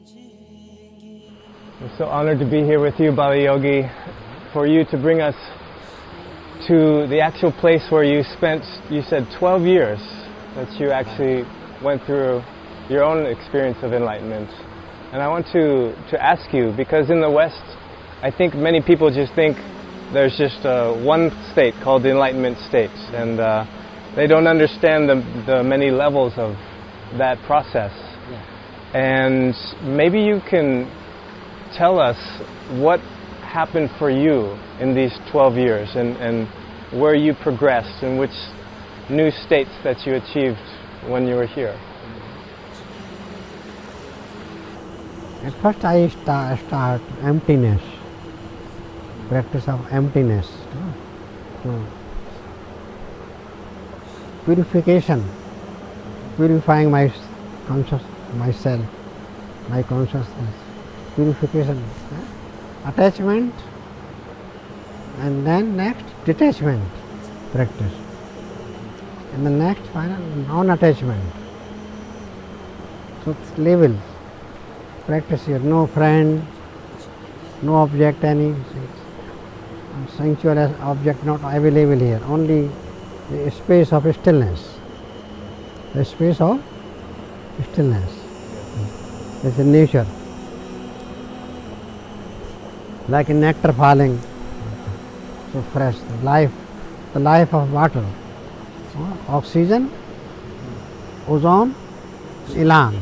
I'm so honored to be here with you, Bal Yogi, for you to bring us to the actual place where you spent, you said 12 years, that you actually went through your own experience of enlightenment. And I want to ask you, because in the West, I think many people just think there's just one state called the enlightenment state, and they don't understand the many levels of that process. Yeah. And maybe you can tell us what happened for you in these 12 years and where you progressed and which new states that you achieved when you were here. At first I start emptiness, practice of emptiness. So, purification, purifying my myself, my consciousness, purification, attachment, and then next detachment practice, and the next final non-attachment. So it's level practice here, no friend, no object, any sensual object not available here, only a space of stillness, a space of stillness. It's a nature, like a nectar falling, so fresh, the life of water, oxygen, ozone, elan,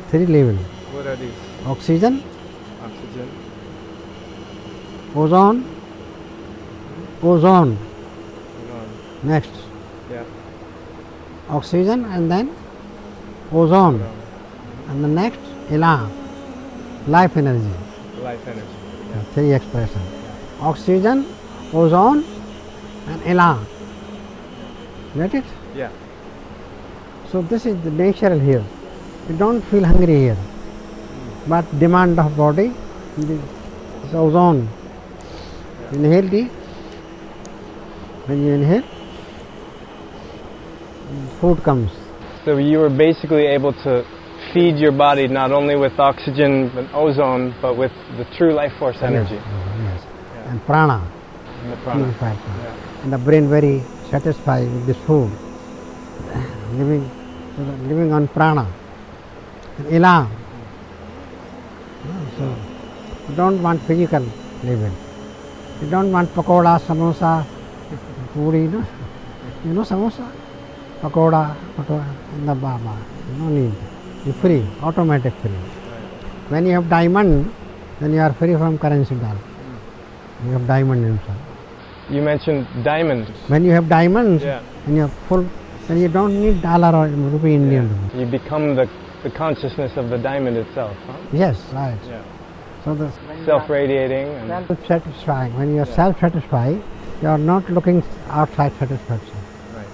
three levels. What are these? Oxygen, Oxygen. ozone, ozone, next Yeah. oxygen, and then ozone, and the next elan, life energy. Life energy. Three expressions: oxygen, ozone, and elan. Get it? Yeah. So this is the natural here. You don't feel hungry here, but demand of body, this ozone. Inhale deep. When you inhale, food comes. So you were basically able to feed your body not only with oxygen and ozone, but with the true life force energy. Yes. Yeah. And prana, And the prana. purified prana. Yeah. And the brain very satisfied with this food, living on prana and elan. So you don't want physical level. You don't want pakoda, samosa, puri, no? You know samosa, pakoda, in the baba. No need. You're free, automatic free. When you have diamond, then you are free from currency dollar. You have diamond inside. You mentioned diamond. When you have diamonds, Yeah. and you are full, then you don't need dollar or rupee Indian. Yeah. You become the consciousness of the diamond itself. Huh? Right. Yes, right. Yeah. So the Self-radiating. And self-satisfying. When you are self-satisfied, you are not looking outside satisfaction. right.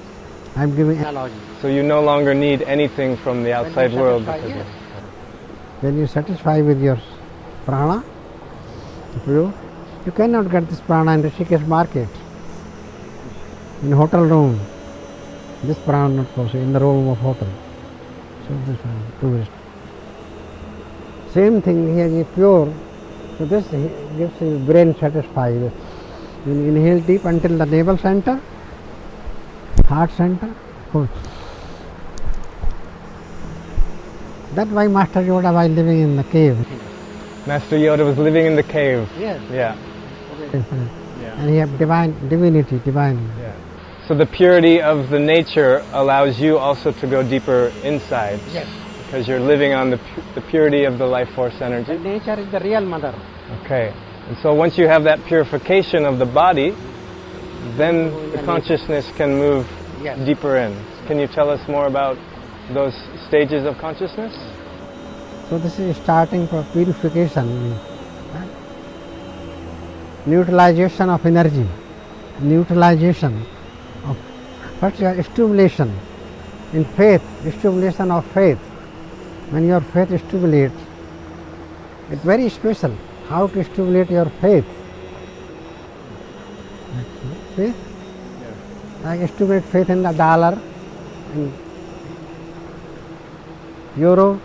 I am giving analogy. So you no longer need anything from the outside world. satisfy, Because When you satisfy with your prana, you cannot get this prana in the Rishikesh market, in hotel room. This prana not possible in the room of hotel. So this one, tourist. Same thing here is pure. So this gives you brain satisfied. You inhale deep until the navel center, heart center. Good. That's why Master Yoda was living in the cave. Master Yoda was living in the cave. Yes. Yeah. Yeah. And he had divinity. Yeah. So the purity of the nature allows you also to go deeper inside. Yes. Because you're living on the purity of the life force energy. Nature is the real mother. Okay. And so once you have that purification of the body, then the consciousness can move Yes. deeper in. Can you tell us more about those stages of consciousness? So this is starting for purification, neutralization of energy, neutralization of first your stimulation in faith, stimulation of faith. When your faith stimulates, it's very special how to stimulate your faith. Faith? Like stimulate faith in the dollar, in euro,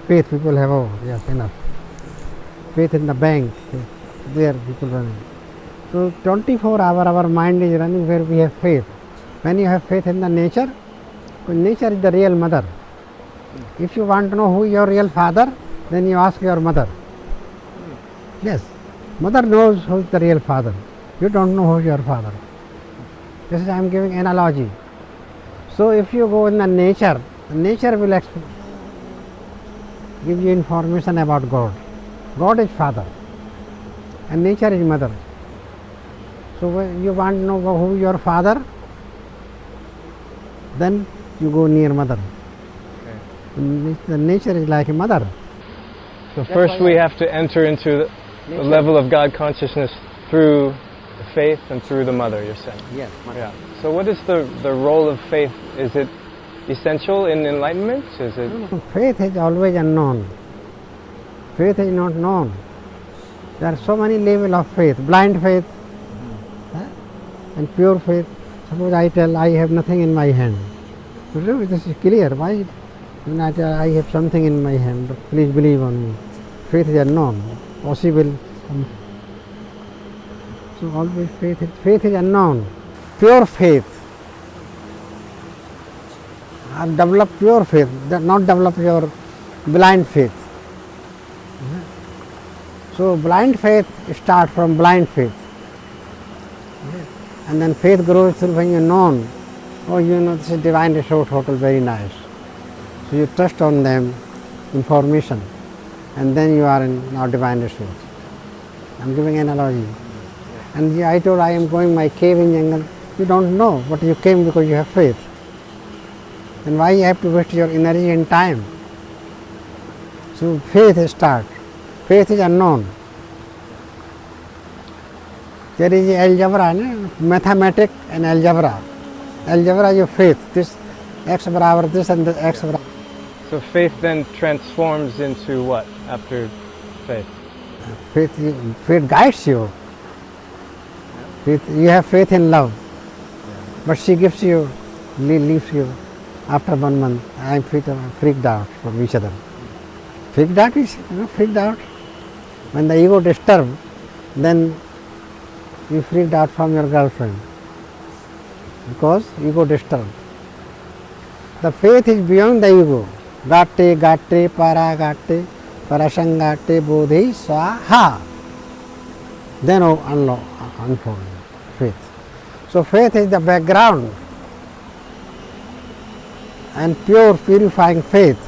faith people have, oh yes, enough. Faith in the bank, there people running. So 24 hours our mind is running where we have faith. When you have faith in the nature, nature is the real mother. If you want to know who is your real father, then you ask your mother. Yes, mother knows who is the real father. You don't know who is your father. This is I am giving analogy. So if you go in the nature will give you information about God. God is father and nature is mother. So when you want to know who is your father, then you go near mother. Okay. The nature is like a mother. So first we have to enter into the level of God consciousness through the faith and through the mother, you're saying? Yes. Mother. Yeah. So what is the role of faith? Is it essential in enlightenment? Is it? No, faith is always unknown. Faith is not known. There are so many levels of faith. Blind faith and pure faith. Suppose I tell I have nothing in my hand. This is clear. Why? When I tell I have something in my hand, please believe on me. Faith is unknown, possible. So always faith is unknown. Pure faith. Develop pure faith, not develop your blind faith. So blind faith starts from blind faith. And then faith grows through when you know, oh, you know, this is divine resort hotel, very nice. So you trust on them information, and then you are in now divine resort. I'm giving analogy. And I told I am going my cave in jungle. You don't know, but you came because you have faith. Then why you have to waste your energy and time? So faith starts. Faith is unknown. There is algebra, mathematics and algebra. Algebra is your faith. This x barabar this and the x barabar. So faith then transforms into what after faith? Faith guides you. You have faith in love, but she gives you, leaves you after 1 month. I am freaked out from each other. Freaked out is, freaked out. When the ego disturbs, then you freaked out from your girlfriend because ego disturbed. The faith is beyond the ego. Gate, gate, paragate, parasangate, bodhi, swaha. Then unfold faith. So faith is the background, and pure purifying faith.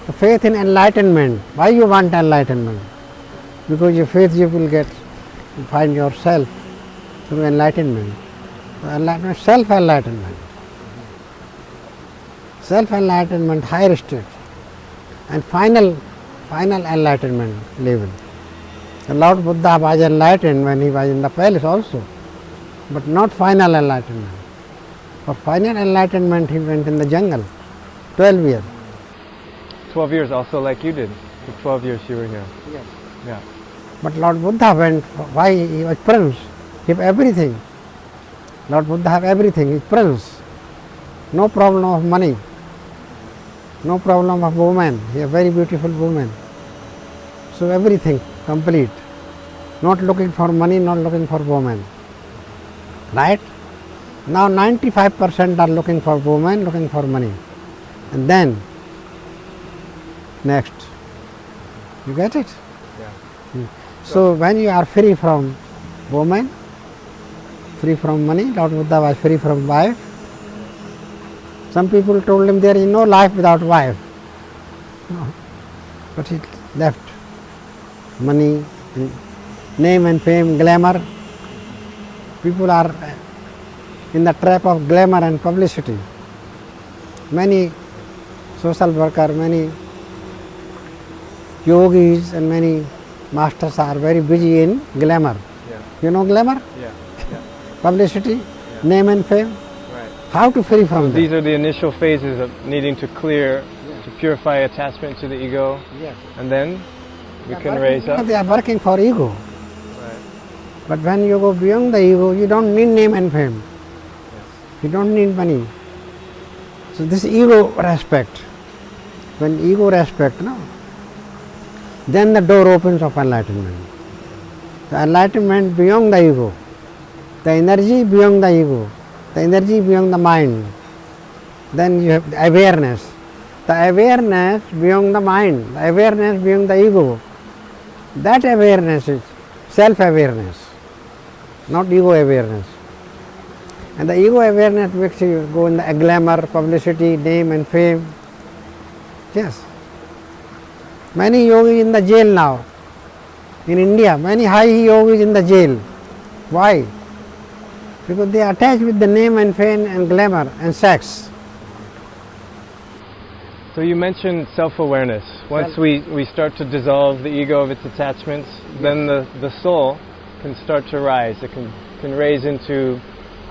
The faith in enlightenment. Why you want enlightenment? Because your faith you will find yourself through enlightenment. Enlightenment, self-enlightenment. Self-enlightenment, higher state, and final enlightenment level. The Lord Buddha was enlightened when he was in the palace also, but not final enlightenment. For final enlightenment he went in the jungle, 12 years. 12 years also like you did. For 12 years you were here. Yes. Yeah. But Lord Buddha went, why he was prince, he had everything. Lord Buddha had everything, he is prince. No problem of money, no problem of woman, he is a very beautiful woman. So everything complete. Not looking for money, not looking for woman. Right? Now 95% are looking for woman, looking for money. And then, next. You get it? Yeah. So when you are free from woman, free from money, Lord Buddha was free from wife. Some people told him there is no life without wife. No. But he left money, name and fame, glamour. People are in the trap of glamour and publicity. Many social workers, many yogis and many masters are very busy in glamour. Yeah. You know glamour? Yeah. Yeah. Publicity, Yeah. name and fame. Right. How to free from These that? are the initial phases of needing to clear, Yes. to purify attachment to the ego, Yes. and then we can raise up. They are working for ego. Right. But when you go beyond the ego, you don't need name and fame. Yes. You don't need money. So this ego respect. when ego respect, no, then the door opens of enlightenment. The enlightenment beyond the ego, the energy beyond the ego, the energy beyond the mind. Then you have awareness. The awareness beyond the mind, the awareness beyond the ego. That awareness is self-awareness, not ego awareness. And the ego awareness makes you go in the glamour, publicity, name and fame. Yes. Many yogis in the jail now. In India, many high yogis in the jail. Why? Because they are attached with the name and fame and glamour and sex. So you mentioned self-awareness. Once we start to dissolve the ego of its attachments, then the soul can start to rise. It can raise into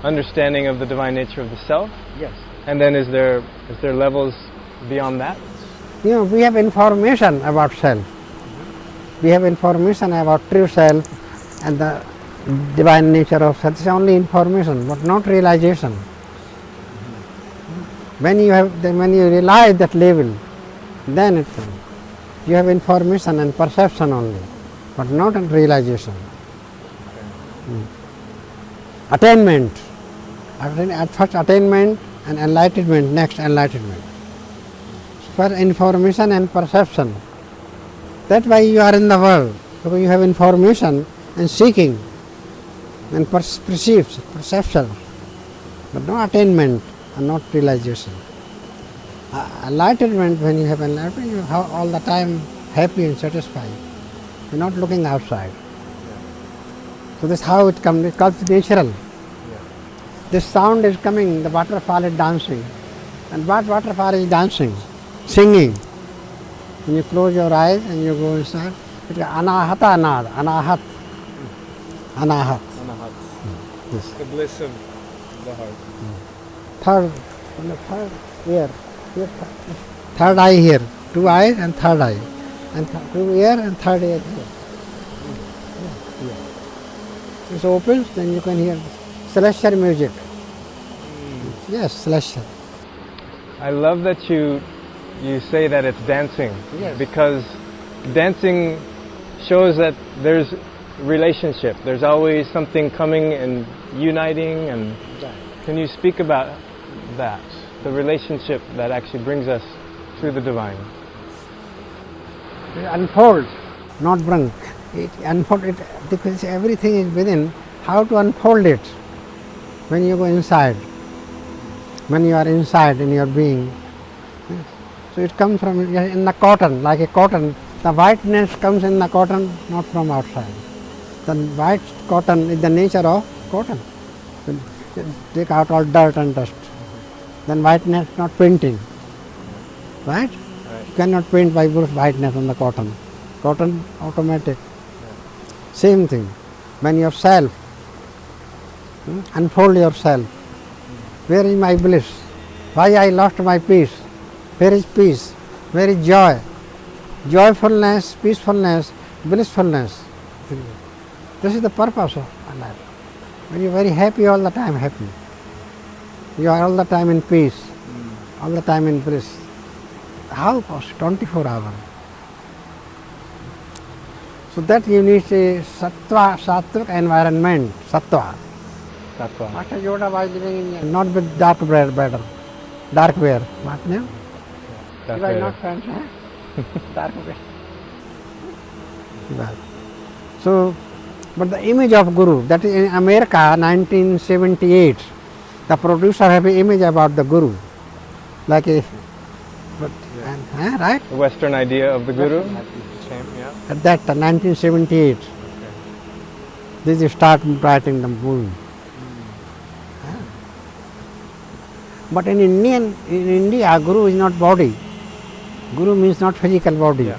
understanding of the divine nature of the self. Yes. And then is there levels beyond that? You know, we have information about self. We have information about true self and the divine nature of self. It's only information, but not realization. When you realize that level, then you have information and perception only, but not realization. Attainment. At first attainment and enlightenment, next enlightenment. For information and perception. That's why you are in the world, because you have information and seeking and perception, but no attainment and not realization. Enlightenment, when you have enlightenment, you are all the time happy and satisfied. You're not looking outside. So this is how it comes. It comes natural. This sound is coming, the waterfall is dancing. And what waterfall is dancing? Singing. When you close your eyes and you go inside, it's anahata anad, anahat. Anahat. Yes. The bliss of the heart. Third ear, third eye here, 2 eyes and third eye, and 2 ear and third ear here. This opens, then you can hear celestial music. Yes, celestial. I love that you say that it's dancing. Yes. Because dancing shows that there's relationship. There's always something coming and uniting. And can you speak about that? The relationship that actually brings us to the divine. It unfolds, not bring. It unfolds, because everything is within. How to unfold it? When you go inside, when you are inside in your being. So it comes from in the cotton, like a cotton. The whiteness comes in the cotton, not from outside. The white cotton is the nature of cotton. Take out all dirt and dust. Then whiteness, not painting. Right? You cannot paint by whiteness on the cotton. Cotton, automatic. Same thing. When yourself, unfold yourself. Where is my bliss? Why I lost my peace? Where is peace? Where is joy? Joyfulness, peacefulness, blissfulness. This is the purpose of life. When you are very happy all the time, happy. You are all the time in peace, all the time in bliss. How possible? 24 hours. So that you need a sattvic environment, sattva. Sattva. Master Yoda was living in not with dark wear, dark wear. What name? Dark He was wear. not French, huh? Dark wear. He was. So, but the image of Guru, that is in America, 1978, the producer have an image about the Guru, like a, but, right? The Western idea of the Guru. Same, yeah. At that time, 1978, they start writing the movie. But in India, Guru is not body. Guru means not physical body. Yeah.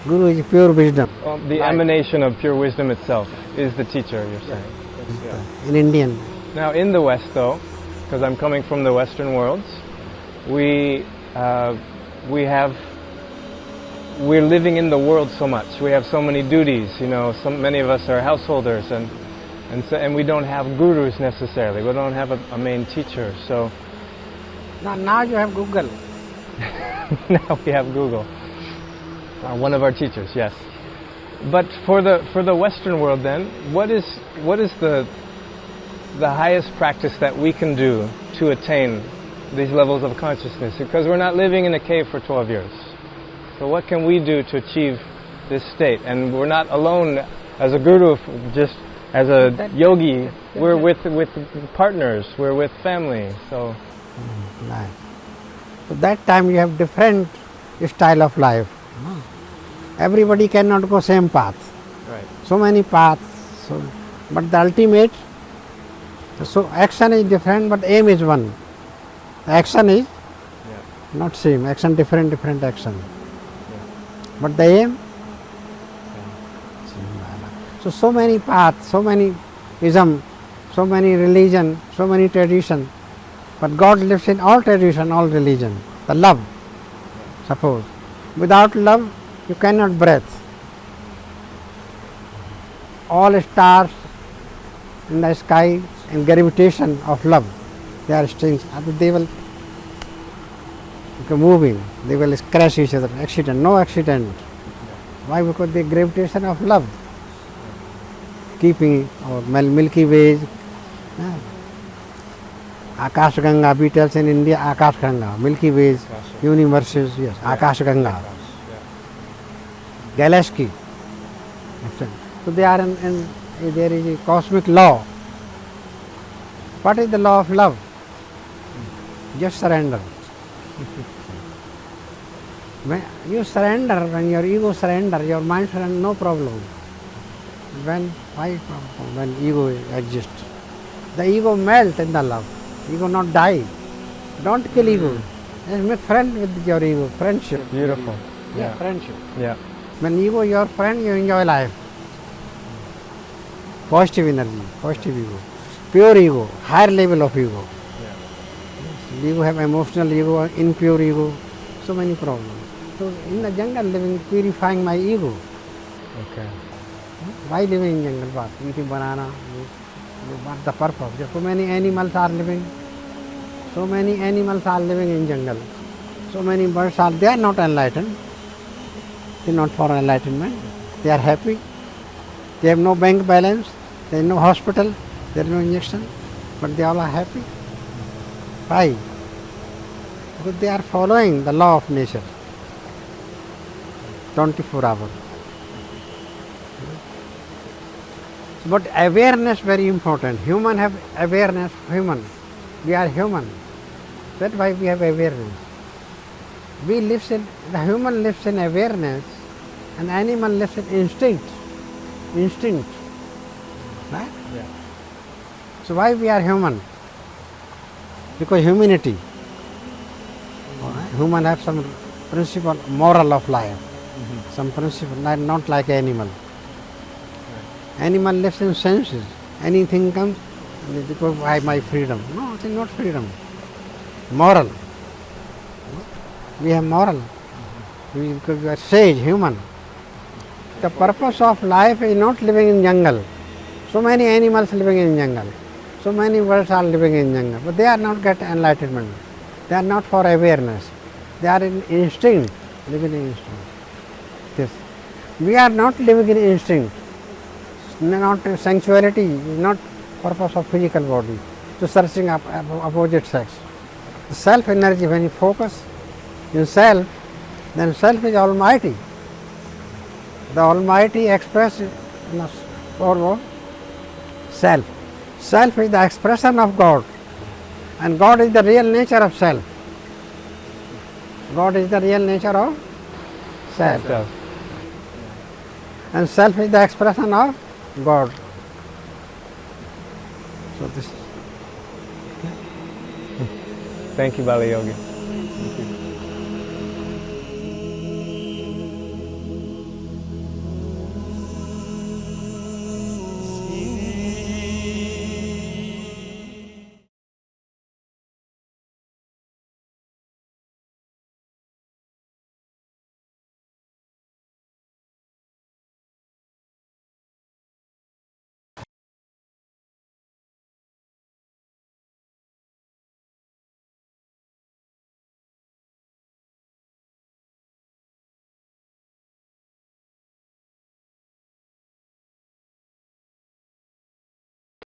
Guru is pure wisdom. The emanation of pure wisdom itself is the teacher, you're saying. In Indian. Now in the West though, because I'm coming from the Western worlds, we're living in the world so much. We have so many duties, many of us are householders and we don't have gurus necessarily. We don't have a main teacher. So Now you have Google. Now we have Google. One of our teachers, yes. But for the Western world, then, what is the highest practice that we can do to attain these levels of consciousness? Because we're not living in a cave for 12 years. So what can we do to achieve this state? And we're not alone as a guru, just as a yogi. We're with partners. We're with family. So. Right. So that time you have different style of life. Everybody cannot go same path. Right. So many paths. But the ultimate, so action is different, but aim is one. The action is not same. Action different action. But the aim. So many paths, so many ism, so many religion, so many tradition. But God lives in all tradition, all religion. The love, suppose. Without love, you cannot breathe. All stars in the sky and gravitation of love, they are strings. They will moving, they will crash each other. Accident, no accident. Why? Because the gravitation of love. Keeping our Milky Way. Akash Ganga, we tells in India, Akash Ganga, Milky Ways, universes, yes, Akash Ganga, Galaxy. So they are there is a cosmic law. What is the law of love? Just surrender. When you surrender, when your ego surrender, your mind surrender, no problem. Why problem? When ego exists. The ego melts in the love. Ego not die. Don't kill ego. Just make friend with your ego. Friendship. Beautiful. Yeah, friendship. Yeah. When ego your friend, you enjoy life. Positive energy, positive ego. Pure ego, higher level of ego. Yeah. Ego have emotional ego, impure ego. So many problems. So in the jungle living, purifying my ego. Okay. Why living in jungle? What? Eating banana. What the purpose? So many animals are living. So many animals are living in jungle. So many birds are. They are not enlightened. They are not for enlightenment. They are happy. They have no bank balance. There is no hospital. There is no injection. But they all are happy. Why? Because they are following the law of nature. 24 hours. But awareness very important. Human have awareness. Human. We are human. That's why we have awareness. The human lives in awareness, and animal lives in instinct. Instinct. Right? Yeah. So why we are human? Because humanity. Human have some principle, moral of life. Some principle, not like animal. Animal lives in senses. Anything comes, because why my freedom? No, it is not freedom. Moral. We have moral. Because we are sage, human. The purpose of life is not living in jungle. So many animals living in jungle. So many birds are living in jungle. But they are not get enlightenment. They are not for awareness. They are in instinct, living in instinct. Yes. We are not living in instinct. Not sensuality is not purpose of physical body. To searching opposite sex. The self energy, when you focus in self, then self is almighty. The almighty expressed in or self. Self is the expression of God, and God is the real nature of self. God is the real nature of self. And self is the expression of God. So this. Thank you, Bal Yogi.